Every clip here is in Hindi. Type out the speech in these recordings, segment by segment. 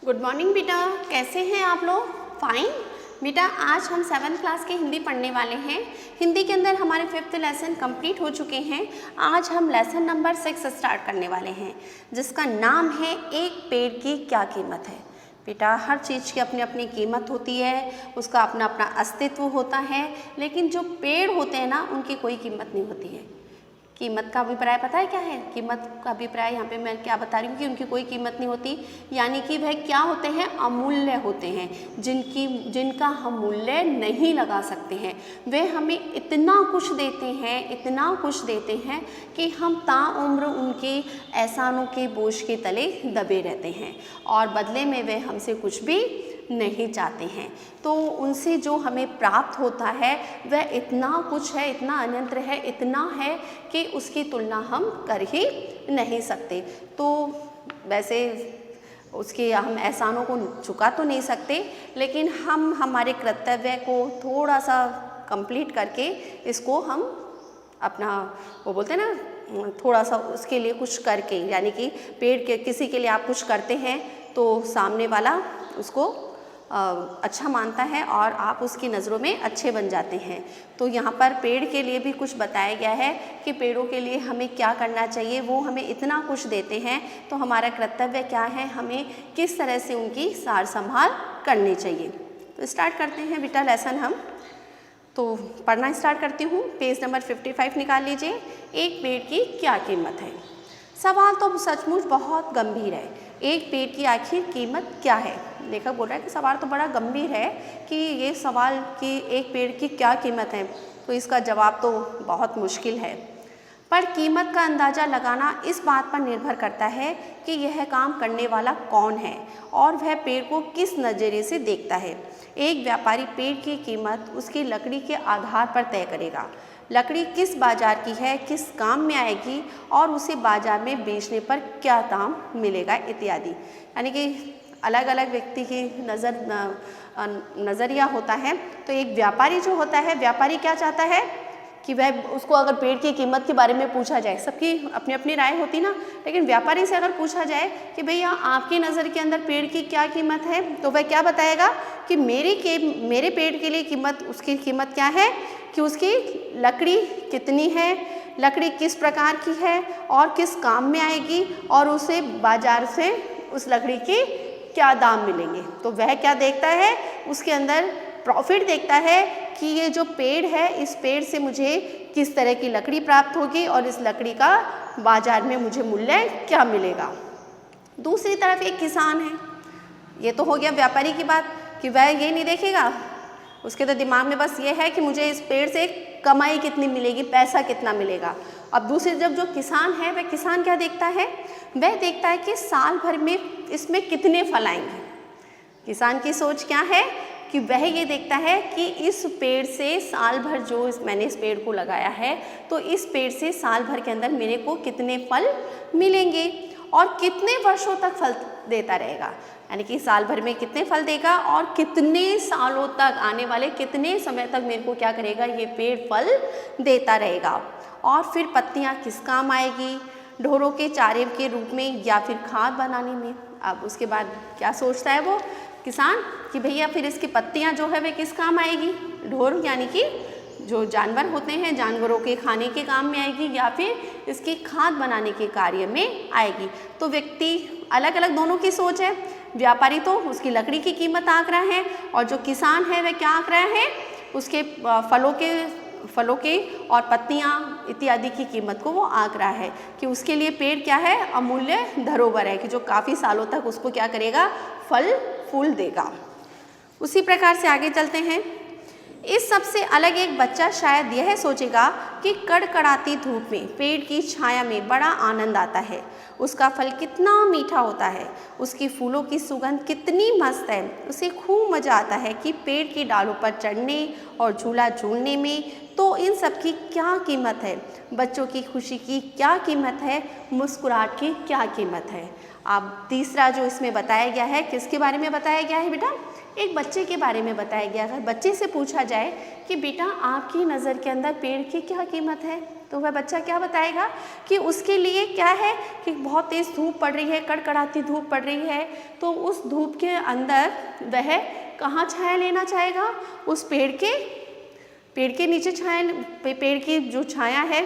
गुड मॉर्निंग बेटा, कैसे हैं आप लोग? फाइन बेटा, आज हम 7th क्लास की हिंदी पढ़ने वाले हैं। हिंदी के अंदर हमारे 5th लेसन कंप्लीट हो चुके हैं। आज हम लेसन नंबर 6 स्टार्ट करने वाले हैं, जिसका नाम है एक पेड़ की क्या कीमत है। बेटा, हर चीज़ की अपनी अपनी कीमत होती है, उसका अपना अपना अस्तित्व होता है, लेकिन जो पेड़ होते हैं ना, उनकी कोई कीमत नहीं होती है। कीमत का अभिप्राय पता है क्या है? कीमत का अभिप्राय यहाँ पे मैं क्या बता रही हूँ कि उनकी कोई कीमत नहीं होती, यानी कि वह क्या होते हैं? अमूल्य होते हैं, जिनका हम मूल्य नहीं लगा सकते हैं। वे हमें इतना कुछ देते हैं, इतना कुछ देते हैं कि हम ताउम्र उनके एहसानों के बोझ के तले दबे रहते हैं और बदले में वे हमसे कुछ भी नहीं चाहते हैं। तो उनसे जो हमें प्राप्त होता है वह इतना कुछ है, इतना अनंत है, इतना है कि उसकी तुलना हम कर ही नहीं सकते। तो वैसे उसके हम एहसानों को चुका तो नहीं सकते, लेकिन हम हमारे कर्तव्य को थोड़ा सा कंप्लीट करके इसको हम अपना वो बोलते हैं ना, थोड़ा सा उसके लिए कुछ करके, यानी कि पेड़ के किसी के लिए आप कुछ करते हैं तो सामने वाला उसको अच्छा मानता है और आप उसकी नज़रों में अच्छे बन जाते हैं। तो यहाँ पर पेड़ के लिए भी कुछ बताया गया है कि पेड़ों के लिए हमें क्या करना चाहिए। वो हमें इतना कुछ देते हैं तो हमारा कर्तव्य क्या है, हमें किस तरह से उनकी सार संभाल करनी चाहिए। तो स्टार्ट करते हैं बेटा लेसन हम। तो पढ़ना स्टार्ट करती हूँ। पेज नंबर 55 निकाल लीजिए। एक पेड़ की क्या कीमत है। सवाल तो सचमुच बहुत गंभीर है। एक पेड़ की आखिर कीमत क्या है? लेखक बोल रहा है कि सवाल तो बड़ा गंभीर है कि ये सवाल कि एक पेड़ की क्या कीमत है, तो इसका जवाब तो बहुत मुश्किल है। पर कीमत का अंदाज़ा लगाना इस बात पर निर्भर करता है कि यह काम करने वाला कौन है और वह पेड़ को किस नज़रिए से देखता है। एक व्यापारी पेड़ की कीमत उसकी लकड़ी के आधार पर तय करेगा। लकड़ी किस बाजार की है, किस काम में आएगी और उसे बाजार में बेचने पर क्या दाम मिलेगा इत्यादि। यानी कि अलग अलग व्यक्ति की नज़रिया होता है। तो एक व्यापारी जो होता है, व्यापारी क्या चाहता है कि वह उसको अगर पेड़ की कीमत के बारे में पूछा जाए, सबकी अपनी अपनी राय होती ना, लेकिन व्यापारी से अगर पूछा जाए कि भैया आपकी नज़र के अंदर पेड़ की क्या कीमत है, तो वह क्या बताएगा कि मेरे पेड़ के लिए कीमत, उसकी कीमत क्या है कि उसकी लकड़ी कितनी है, लकड़ी किस प्रकार की है और किस काम में आएगी और उसे बाजार से उस लकड़ी की क्या दाम मिलेंगे। तो वह क्या देखता है, उसके अंदर प्रॉफिट देखता है कि ये जो पेड़ है, इस पेड़ से मुझे किस तरह की लकड़ी प्राप्त होगी और इस लकड़ी का बाजार में मुझे मूल्य क्या मिलेगा। दूसरी तरफ एक किसान है। ये तो हो गया व्यापारी की बात कि वह ये नहीं देखेगा, उसके तो दिमाग में बस ये है कि मुझे इस पेड़ से कमाई कितनी मिलेगी, पैसा कितना मिलेगा। अब दूसरी जब जो किसान है, वह किसान क्या देखता है, वह देखता है कि साल भर में इसमें कितने फल आएंगे। किसान की सोच क्या है कि वह ये देखता है कि इस पेड़ से साल भर मैंने इस पेड़ को लगाया है, तो इस पेड़ से साल भर के अंदर मेरे को कितने फल मिलेंगे और कितने वर्षों तक फल देता रहेगा। यानी कि साल भर में कितने फल देगा और कितने सालों तक, आने वाले कितने समय तक मेरे को क्या करेगा, ये पेड़ फल देता रहेगा। और फिर पत्तियाँ किस काम आएगी, ढोरों के चारे के रूप में या फिर खाद बनाने में। अब उसके बाद क्या सोचता है वो किसान कि भैया फिर इसकी पत्तियाँ जो है वे किस काम आएगी, ढोर यानी कि जो जानवर होते हैं, जानवरों के खाने के काम में आएगी या फिर इसकी खाद बनाने के कार्य में आएगी। तो व्यक्ति अलग अलग दोनों की सोच है। व्यापारी तो उसकी लकड़ी की कीमत आंक रहा है और जो किसान है वह क्या आंक रहा है, उसके फलों के और पत्तियाँ इत्यादि की कीमत को वो आंक रहा है कि उसके लिए पेड़ क्या है, अमूल्य धरोहर है कि जो काफ़ी सालों तक उसको क्या करेगा, फल फूल देगा। उसी प्रकार से आगे चलते हैं। इस सबसे अलग एक बच्चा शायद यह सोचेगा कि कड़कड़ाती धूप में पेड़ की छाया में बड़ा आनंद आता है, उसका फल कितना मीठा होता है, उसकी फूलों की सुगंध कितनी मस्त है, उसे खूब मज़ा आता है कि पेड़ की डालों पर चढ़ने और झूला झूलने में। तो इन सब की क्या कीमत है, बच्चों की खुशी की क्या कीमत है, मुस्कुराहट की क्या कीमत है। अब तीसरा जो इसमें बताया गया है, किसके बारे में बताया गया है बेटा, एक बच्चे के बारे में बताया गया है। बच्चे से पूछा जाए कि बेटा आपकी नज़र के अंदर पेड़ की क्या कीमत है, तो वह बच्चा क्या बताएगा कि उसके लिए क्या है कि बहुत तेज़ धूप पड़ रही है, कड़कड़ाती धूप पड़ रही है, तो उस धूप के अंदर वह कहाँ छाया लेना चाहेगा? उस पेड़ के नीचे छाया, पेड़ की जो छाया है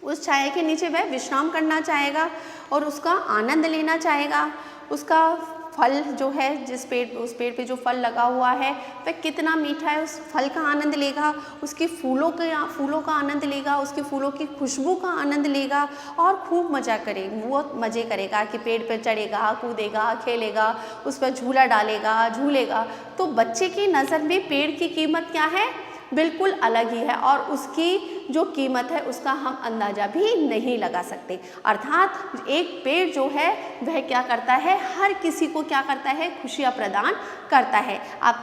उस छाया के नीचे वह विश्राम करना चाहेगा और उसका आनंद लेना चाहेगा। उसका फल जो है, उस पेड़ पे जो फल लगा हुआ है वह कितना मीठा है, उस फल का आनंद लेगा, उसके फूलों का आनंद लेगा, उसके फूलों की खुशबू का आनंद लेगा और खूब मज़े करेगा कि पेड़ पर चढ़ेगा, कूदेगा, खेलेगा, उस पर झूला डालेगा, झूलेगा। तो बच्चे की नज़र में पेड़ की कीमत क्या है? बिल्कुल अलग ही है और उसकी जो कीमत है उसका हम अंदाज़ा भी नहीं लगा सकते। अर्थात एक पेड़ जो है वह क्या करता है? हर किसी को क्या करता है? खुशियाँ प्रदान करता है। अब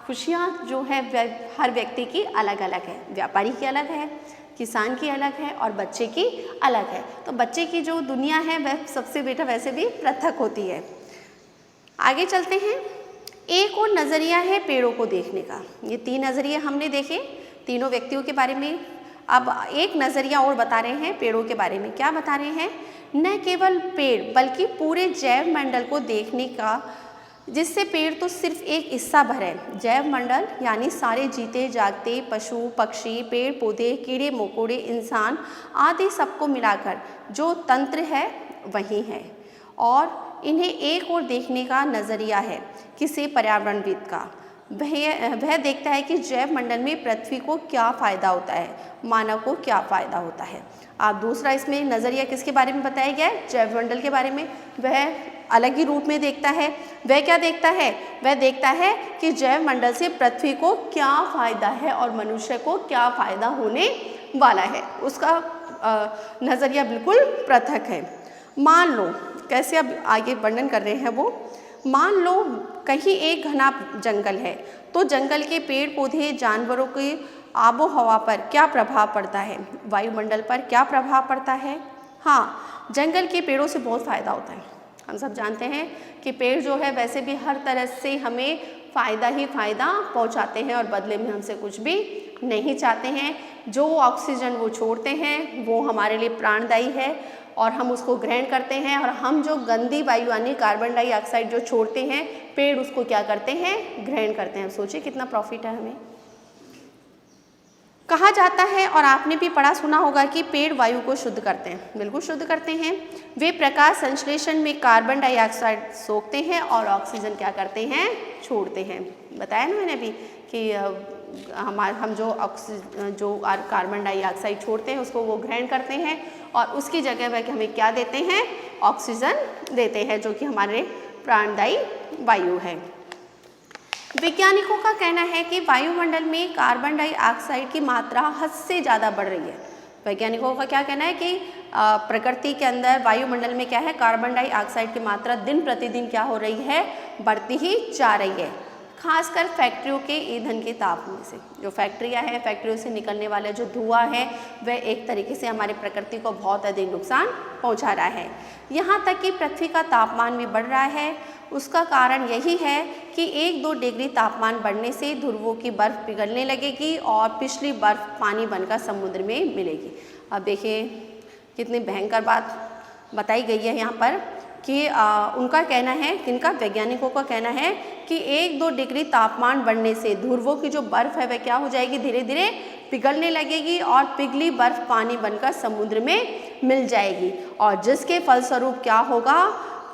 खुशियाँ जो है वह हर व्यक्ति की अलग अलग है, व्यापारी की अलग है, किसान की अलग है और बच्चे की अलग है। तो बच्चे की जो दुनिया है वह सबसे बेटा वैसे भी पृथक होती है। आगे चलते हैं। एक और नज़रिया है पेड़ों को देखने का। ये 3 नज़रिए हमने देखे तीनों व्यक्तियों के बारे में। अब एक नज़रिया और बता रहे हैं पेड़ों के बारे में। क्या बता रहे हैं? न केवल पेड़ बल्कि पूरे जैव मंडल को देखने का, जिससे पेड़ तो सिर्फ एक हिस्सा भर है। जैव मंडल यानी सारे जीते जागते पशु पक्षी, पेड़ पौधे, कीड़े मकोड़े, इंसान आदि सबको मिलाकर जो तंत्र है वही है। और इन्हें एक और देखने का नज़रिया है किसी पर्यावरणविद का। वह देखता है कि जैव मंडल में पृथ्वी को क्या फ़ायदा होता है, मानव को क्या फ़ायदा होता है। आप दूसरा इसमें नज़रिया किसके बारे में बताया गया है? जैव मंडल के बारे में। वह अलग ही रूप में देखता है। वह क्या देखता है? वह देखता है कि जैव मंडल से पृथ्वी को क्या फ़ायदा है और मनुष्य को क्या फ़ायदा होने वाला है। उसका नज़रिया बिल्कुल पृथक है। मान लो, कैसे अब आगे वर्णन कर रहे हैं वो, मान लो कहीं एक घना जंगल है, तो जंगल के पेड़ पौधे जानवरों की आबो हवा पर क्या प्रभाव पड़ता है? वायुमंडल पर क्या प्रभाव पड़ता है? हाँ, जंगल के पेड़ों से बहुत फ़ायदा होता है। हम सब जानते हैं कि पेड़ जो है वैसे भी हर तरह से हमें फ़ायदा ही फ़ायदा पहुंचाते हैं और बदले में हमसे कुछ भी नहीं चाहते हैं। जो ऑक्सीजन वो छोड़ते हैं वो हमारे लिए प्राणदायी है और हम उसको ग्रहण करते हैं, और हम जो गंदी वायु यानी कार्बन डाइऑक्साइड जो छोड़ते हैं, पेड़ उसको क्या करते हैं? ग्रहण करते हैं। सोचिए कितना प्रॉफिट है हमें। कहा जाता है और आपने भी पढ़ा सुना होगा कि पेड़ वायु को शुद्ध करते हैं। बिल्कुल शुद्ध करते हैं। वे प्रकाश संश्लेषण में कार्बन डाइऑक्साइड सोखते हैं और ऑक्सीजन क्या करते हैं? छोड़ते हैं। बताया ना मैंने अभी कि हम जो कार्बन डाइऑक्साइड छोड़ते हैं उसको वो ग्रहण करते हैं और उसकी जगह वह हमें क्या देते हैं? ऑक्सीजन देते हैं, जो कि हमारे प्राणदायी वायु है। वैज्ञानिकों का कहना है कि वायुमंडल में कार्बन डाइऑक्साइड की मात्रा हद से ज़्यादा बढ़ रही है। वैज्ञानिकों का क्या कहना है कि प्रकृति के अंदर वायुमंडल में क्या है? कार्बन डाइऑक्साइड की मात्रा दिन प्रतिदिन क्या हो रही है? बढ़ती ही जा रही है। खासकर फैक्ट्रियों के ईंधन के ताप में से, जो फैक्ट्रियां हैं, फैक्ट्रियों से निकलने वाला जो धुआं है वह एक तरीके से हमारी प्रकृति को बहुत अधिक नुकसान पहुंचा रहा है। यहाँ तक कि पृथ्वी का तापमान भी बढ़ रहा है। उसका कारण यही है कि 1-2 डिग्री तापमान बढ़ने से ध्रुवों की बर्फ़ पिघलने लगेगी और पिछली बर्फ़ पानी बनकर समुद्र में मिलेगी। अब देखिए कितनी भयंकर बात बताई गई है यहाँ पर कि उनका कहना है, किनका? वैज्ञानिकों का कहना है कि 1-2 डिग्री तापमान बढ़ने से ध्रुवों की जो बर्फ़ है वह क्या हो जाएगी? धीरे धीरे पिघलने लगेगी और पिघली बर्फ़ पानी बनकर समुद्र में मिल जाएगी, और जिसके फलस्वरूप क्या होगा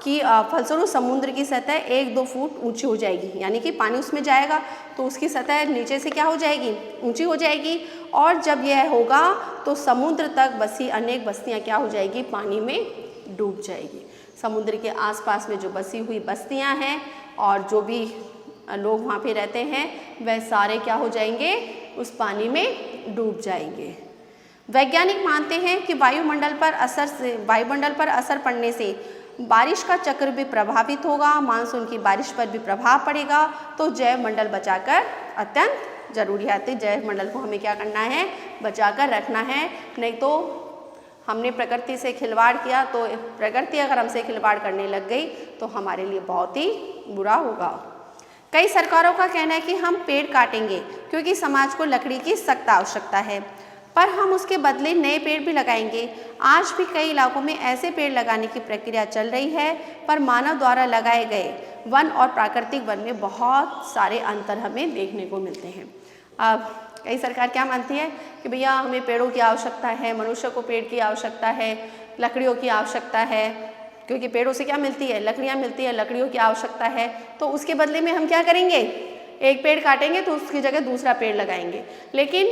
कि फलस्वरूप समुद्र की सतह 1-2 फुट ऊंची हो जाएगी। यानी कि पानी उसमें जाएगा तो उसकी सतह नीचे से क्या हो जाएगी? ऊंची हो जाएगी, और जब यह होगा तो समुद्र तक बसी अनेक बस्तियां क्या हो जाएगी? पानी में डूब जाएगी। समुद्र के आसपास में जो बसी हुई बस्तियां हैं और जो भी लोग वहाँ पे रहते हैं वह सारे क्या हो जाएंगे? उस पानी में डूब जाएंगे। वैज्ञानिक मानते हैं कि वायुमंडल पर असर पड़ने से बारिश का चक्र भी प्रभावित होगा, मानसून की बारिश पर भी प्रभाव पड़ेगा। तो जैव मंडल बचाकर अत्यंत जरूरी है। तो जैव मंडल को हमें क्या करना है? बचाकर रखना है, नहीं तो हमने प्रकृति से खिलवाड़ किया तो प्रकृति अगर हमसे खिलवाड़ करने लग गई तो हमारे लिए बहुत ही बुरा होगा। कई सरकारों का कहना है कि हम पेड़ काटेंगे क्योंकि समाज को लकड़ी की सख्त आवश्यकता है। पर हम उसके बदले नए पेड़ भी लगाएंगे। आज भी कई इलाकों में ऐसे पेड़ लगाने की प्रक्रिया चल रही है, पर मानव द्वारा लगाए गए वन और प्राकृतिक वन में बहुत सारे अंतर हमें देखने को मिलते हैं। अब कई सरकार क्या मानती है कि भैया हमें पेड़ों की आवश्यकता है, मनुष्य को पेड़ की आवश्यकता है, लकड़ियों की आवश्यकता है, क्योंकि पेड़ों से क्या मिलती है, लकड़ियाँ मिलती है, लकड़ियों की आवश्यकता है। तो उसके बदले में हम क्या करेंगे, एक पेड़ काटेंगे तो उसकी जगह दूसरा पेड़ लगाएंगे। लेकिन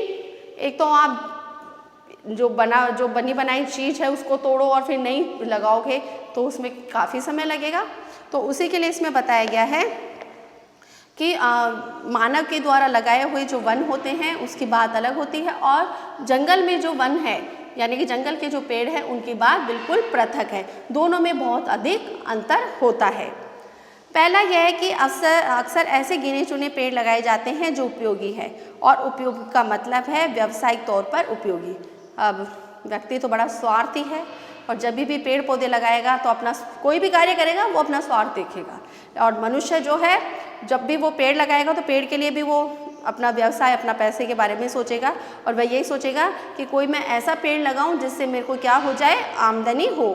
एक तो आप जो बनी बनाई चीज़ है उसको तोड़ो और फिर नई लगाओगे तो उसमें काफ़ी समय लगेगा। तो उसी के लिए इसमें बताया गया है कि मानव के द्वारा लगाए हुए जो वन होते हैं उसकी बात अलग होती है, और जंगल में जो वन है यानी कि जंगल के जो पेड़ हैं उनकी बात बिल्कुल पृथक है। दोनों में बहुत अधिक अंतर होता है। पहला यह है कि अक्सर ऐसे गिने चुने पेड़ लगाए जाते हैं जो उपयोगी है, और उपयोगी का मतलब है व्यावसायिक तौर पर उपयोगी। अब व्यक्ति तो बड़ा स्वार्थी है, और जब भी पेड़ पौधे लगाएगा तो अपना कोई भी कार्य करेगा वो अपना स्वार्थ देखेगा, और मनुष्य जो है जब भी वो पेड़ लगाएगा तो पेड़ के लिए भी वो अपना व्यवसाय, अपना पैसे के बारे में सोचेगा, और वह यही सोचेगा कि कोई मैं ऐसा पेड़ लगाऊं जिससे मेरे को क्या हो जाए, आमदनी हो।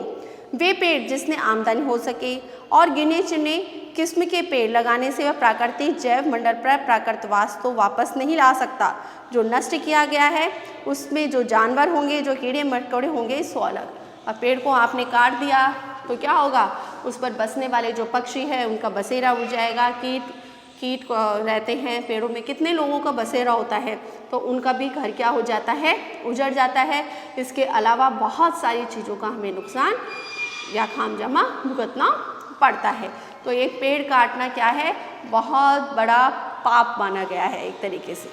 वे पेड़ जिसने आमदनी हो सके, और गिने चुने किस्म के पेड़ लगाने से वह प्राकृतिक जैव मंडल पर प्राकृतवास तो वापस नहीं ला सकता। जो नष्ट किया गया है उसमें जो जानवर होंगे, जो कीड़े मकोड़े होंगे, सो अलग। अब पेड़ को आपने काट दिया तो क्या होगा, उस पर बसने वाले जो पक्षी हैं उनका बसेरा उड़ जाएगा। कीट रहते हैं पेड़ों में, कितने लोगों का बसेरा होता है, तो उनका भी घर क्या हो जाता है, उजड़ जाता है। इसके अलावा बहुत सारी चीज़ों का हमें नुकसान या खामजमा भुगतना पड़ता है। तो एक पेड़ काटना क्या है, बहुत बड़ा पाप माना गया है एक तरीके से।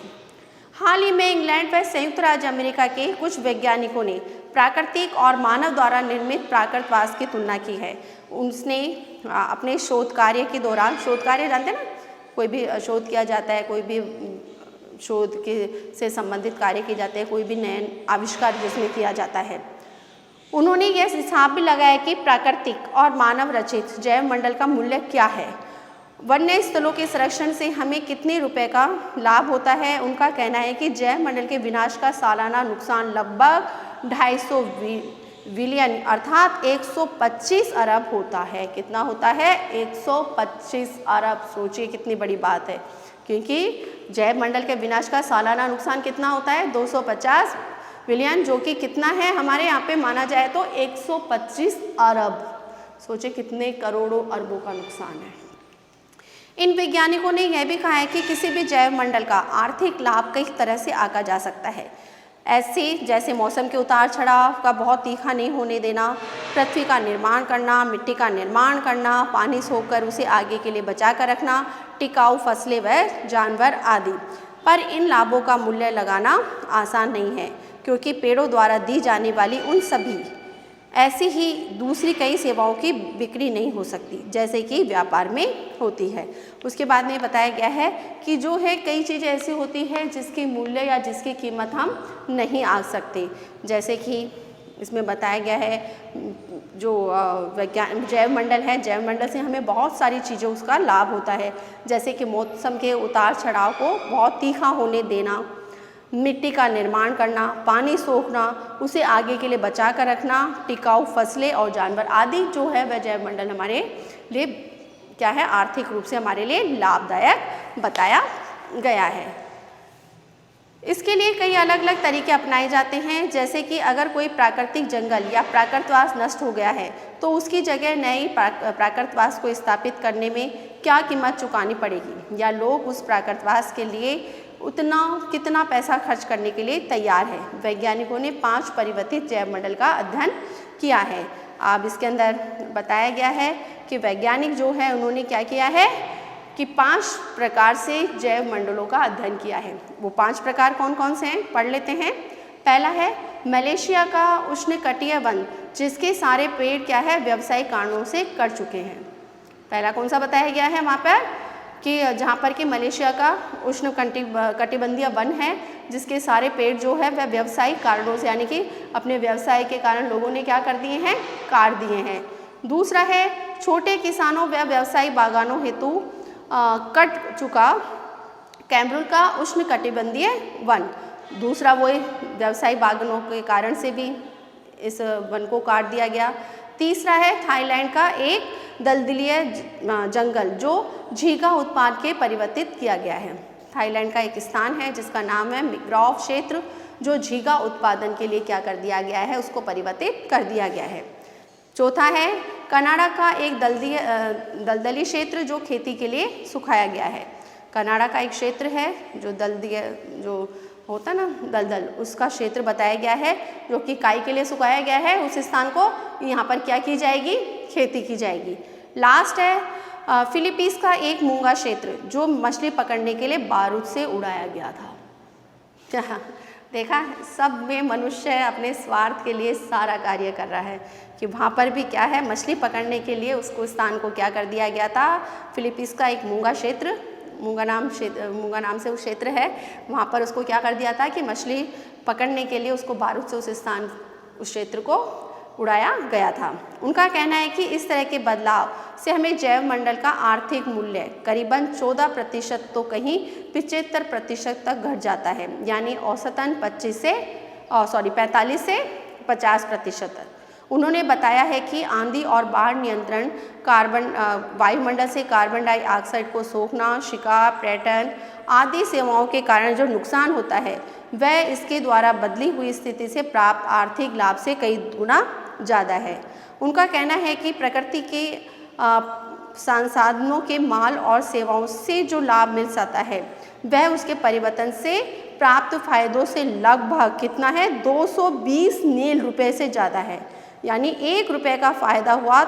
हाल ही में इंग्लैंड व संयुक्त राज्य अमेरिका के कुछ वैज्ञानिकों ने प्राकृतिक और मानव द्वारा निर्मित प्राकृतवास की तुलना की है। उसने अपने शोध कार्य के दौरान, शोध कार्य जानते हैं ना, कोई भी शोध किया जाता है, कोई भी शोध के से संबंधित कार्य किए जाते हैं, कोई भी नए आविष्कार जिसमें किया जाता है। उन्होंने यह हिसाब भी लगाया कि प्राकृतिक और मानव रचित जैव मंडल का मूल्य क्या है, वन्य स्थलों के संरक्षण से हमें कितने रुपए का लाभ होता है। उनका कहना है कि जैव मंडल के विनाश का सालाना नुकसान लगभग 250 बिलियन अर्थात 125 अरब होता है। कितना होता है, 125 अरब। सोचिए कितनी बड़ी बात है, क्योंकि जैव मंडल के विनाश का सालाना नुकसान कितना होता है, 250 बिलियन, जो कि कितना है हमारे यहाँ पे माना जाए तो 125 अरब। सोचिए कितने करोड़ों अरबों का नुकसान है। इन वैज्ञानिकों ने यह भी कहा है कि किसी भी जैव मंडल का आर्थिक लाभ कई तरह से आंका जा सकता है, ऐसे जैसे मौसम के उतार चढ़ाव का बहुत तीखा नहीं होने देना, पृथ्वी का निर्माण करना, मिट्टी का निर्माण करना, पानी सोखकर उसे आगे के लिए बचा कर रखना, टिकाऊ फसलें व जानवर आदि। पर इन लाभों का मूल्य लगाना आसान नहीं है, क्योंकि पेड़ों द्वारा दी जाने वाली उन सभी ऐसी ही दूसरी कई सेवाओं की बिक्री नहीं हो सकती, जैसे कि व्यापार में होती है। उसके बाद में बताया गया है कि जो है कई चीज़ें ऐसी होती हैं जिसकी मूल्य या जिसकी कीमत हम नहीं आंक सकते, जैसे कि इसमें बताया गया है जो जैव मंडल है, जैव मंडल से हमें बहुत सारी चीज़ों उसका लाभ होता है, जैसे कि मौसम के उतार चढ़ाव को बहुत तीखा होने देना, मिट्टी का निर्माण करना, पानी सोखना, उसे आगे के लिए बचा कर रखना, टिकाऊ फसलें और जानवर आदि जो है वह जैव मंडल हमारे लिए क्या है, आर्थिक रूप से हमारे लिए लाभदायक बताया गया है। इसके लिए कई अलग अलग तरीके अपनाए जाते हैं, जैसे कि अगर कोई प्राकृतिक जंगल या प्राकृतवास नष्ट हो गया है तो उसकी जगह नई प्राकृतवास को स्थापित करने में क्या कीमत चुकानी पड़ेगी, या लोग उस प्राकृतवास के लिए कितना पैसा खर्च करने के लिए तैयार है। वैज्ञानिकों ने 5 परिवर्तित जैव मंडल का अध्ययन किया है। अब इसके अंदर बताया गया है कि वैज्ञानिक जो है उन्होंने क्या किया है कि 5 प्रकार से जैव मंडलों का अध्ययन किया है। वो 5 प्रकार कौन कौन से हैं, पढ़ लेते हैं। पहला है मलेशिया का उष्णकटिबंधीय वन, जिसके सारे पेड़ क्या है, व्यावसायिक कारणों से कट चुके हैं। पहला कौन सा बताया गया है वहाँ पर कि जहाँ पर कि मलेशिया का उष्णकटिबंधीय वन है, जिसके सारे पेड़ जो है वह व्यावसायिक कारणों से, यानी कि अपने व्यवसाय के कारण लोगों ने क्या कर दिए हैं, काट दिए हैं। दूसरा है छोटे किसानों व व्यवसायी बागानों हेतु कट चुका कैमरून का उष्णकटिबंधीय वन। दूसरा वो व्यावसायिक बागनों के कारण से भी इस वन को काट दिया गया। तीसरा है थाईलैंड का एक दलदलीय जंगल जो झींगा उत्पाद के परिवर्तित किया गया है। थाईलैंड का एक स्थान है जिसका नाम है मैंग्रोव क्षेत्र, जो झींगा उत्पादन के लिए क्या कर दिया गया है, उसको परिवर्तित कर दिया गया है। चौथा है कनाडा का एक दलदली क्षेत्र जो खेती के लिए सुखाया गया है। कनाडा का एक क्षेत्र है जो दलदली जो होता है ना दलदल, उसका क्षेत्र बताया गया है जो कि काई के लिए सुखाया गया है। उस स्थान को यहाँ पर क्या की जाएगी, खेती की जाएगी। लास्ट है फिलीपींस का एक मूंगा क्षेत्र जो मछली पकड़ने के लिए बारूद से उड़ाया गया था। देखा, सब में मनुष्य अपने स्वार्थ के लिए सारा कार्य कर रहा है कि वहाँ पर भी क्या है, मछली पकड़ने के लिए उसको स्थान को क्या कर दिया गया था, फिलीपींस का एक मूंगा क्षेत्र, मूंगा नाम से वो क्षेत्र है, वहाँ पर उसको क्या कर दिया था कि मछली पकड़ने के लिए उसको बारूद से उस क्षेत्र को उड़ाया गया था। उनका कहना है कि इस तरह के बदलाव से हमें जैव मंडल का आर्थिक मूल्य करीबन 14% तो कहीं 75% तक घट जाता है, यानी औसतन 45 से 50%। उन्होंने बताया है कि आंधी और बाढ़ नियंत्रण, वायुमंडल से कार्बन डाइऑक्साइड को सोखना, शिकार, पर्यटन आदि सेवाओं के कारण जो नुकसान होता है वह इसके द्वारा बदली हुई स्थिति से प्राप्त आर्थिक लाभ से कई गुना ज़्यादा है। उनका कहना है कि प्रकृति के संसाधनों के माल और सेवाओं से जो लाभ मिल जाता है वह उसके परिवर्तन से प्राप्त फायदों से लगभग कितना है, 220 नील रुपये से ज़्यादा है। यानी 1 रुपये का फ़ायदा हुआ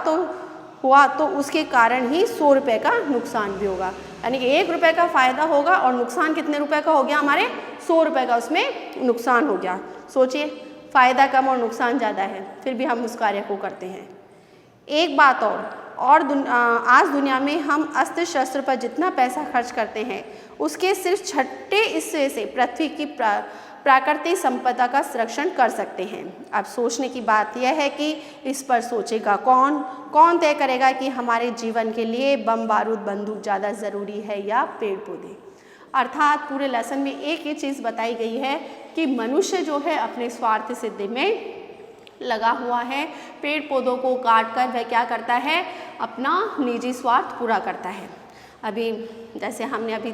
तो उसके कारण ही 100 रुपये का नुकसान भी होगा। यानी कि 1 रुपये का फ़ायदा होगा और नुकसान कितने रुपए का हो गया, हमारे 100 रुपये का उसमें नुकसान हो गया। सोचिए, फ़ायदा कम और नुकसान ज़्यादा है, फिर भी हम उस कार्य को करते हैं। एक बात और आज दुनिया में हम अस्त्र शस्त्र पर जितना पैसा खर्च करते हैं उसके सिर्फ छठे हिस्से से पृथ्वी की प्राकृतिक संपदा का संरक्षण कर सकते हैं। अब सोचने की बात यह है कि इस पर सोचेगा कौन तय करेगा कि हमारे जीवन के लिए बम बारूद बंदूक ज़्यादा ज़रूरी है या पेड़ पौधे। अर्थात पूरे लेसन में एक ही चीज़ बताई गई है कि मनुष्य जो है अपने स्वार्थ सिद्धि में लगा हुआ है, पेड़ पौधों को काट कर वह क्या करता है, अपना निजी स्वार्थ पूरा करता है। अभी जैसे हमने अभी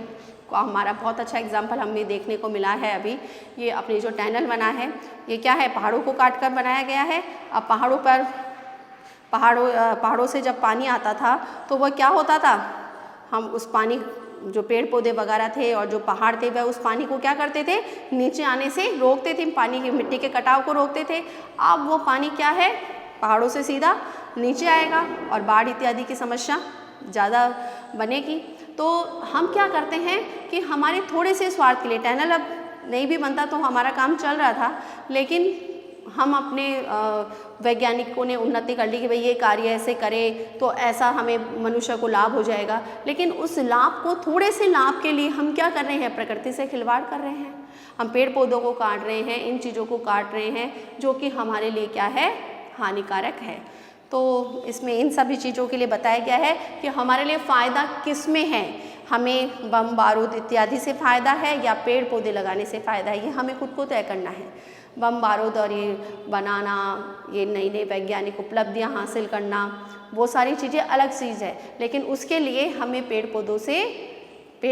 हमारा बहुत अच्छा एग्जाम्पल हमें देखने को मिला है, अभी ये अपनी जो टनल बना है ये क्या है, पहाड़ों को काट कर बनाया गया है। अब पहाड़ों से जब पानी आता था तो वह क्या होता था, हम उस पानी जो पेड़ पौधे वगैरह थे और जो पहाड़ थे वह उस पानी को क्या करते थे, नीचे आने से रोकते थे, पानी की मिट्टी के कटाव को रोकते थे। अब वो पानी क्या है, पहाड़ों से सीधा नीचे आएगा और बाढ़ इत्यादि की समस्या ज़्यादा बनेगी। तो हम क्या करते हैं कि हमारे थोड़े से स्वार्थ के लिए, टनल अब नहीं भी बनता तो हमारा काम चल रहा था, लेकिन हम अपने वैज्ञानिकों ने उन्नति कर ली कि भाई ये कार्य ऐसे करें तो ऐसा हमें मनुष्य को लाभ हो जाएगा, लेकिन उस लाभ को, थोड़े से लाभ के लिए हम क्या कर रहे हैं, प्रकृति से खिलवाड़ कर रहे हैं। हम पेड़ पौधों को काट रहे हैं, इन चीज़ों को काट रहे हैं जो कि हमारे लिए क्या है, हानिकारक है। तो इसमें इन सभी चीज़ों के लिए बताया गया है कि हमारे लिए फ़ायदा किस में है, हमें बम बारूद इत्यादि से फ़ायदा है या पेड़ पौधे लगाने से फ़ायदा है, ये हमें खुद को तय करना है। बम बारूद और ये बनाना, ये नई नई वैज्ञानिक उपलब्धियां हासिल करना, वो सारी चीज़ें अलग चीज़ है, लेकिन उसके लिए हमें पेड़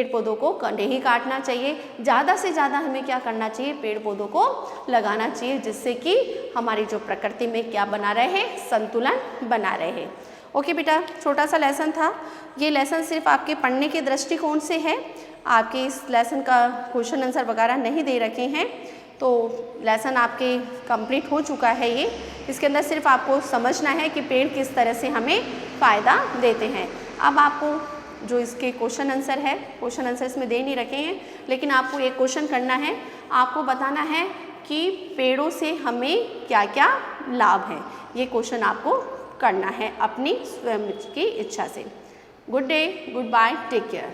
पौधों को नहीं काटना चाहिए। ज़्यादा से ज़्यादा हमें क्या करना चाहिए, पेड़ पौधों को लगाना चाहिए, जिससे कि हमारी जो प्रकृति में क्या बना रहे, संतुलन बना रहे। ओके बेटा, छोटा सा लेसन था। ये लेसन सिर्फ आपके पढ़ने के दृष्टिकोण से है, आपके इस लेसन का क्वेश्चन आंसर वगैरह नहीं दे रखे हैं, तो लेसन आपके कंप्लीट हो चुका है ये। इसके अंदर सिर्फ आपको समझना है कि पेड़ किस तरह से हमें फ़ायदा देते हैं। अब आपको जो इसके क्वेश्चन आंसर है, क्वेश्चन आंसर इसमें दे नहीं रखे हैं, लेकिन आपको एक क्वेश्चन करना है, आपको बताना है कि पेड़ों से हमें क्या क्या लाभ है। ये क्वेश्चन आपको करना है अपनी स्वयं की इच्छा से। Good day, goodbye, take care.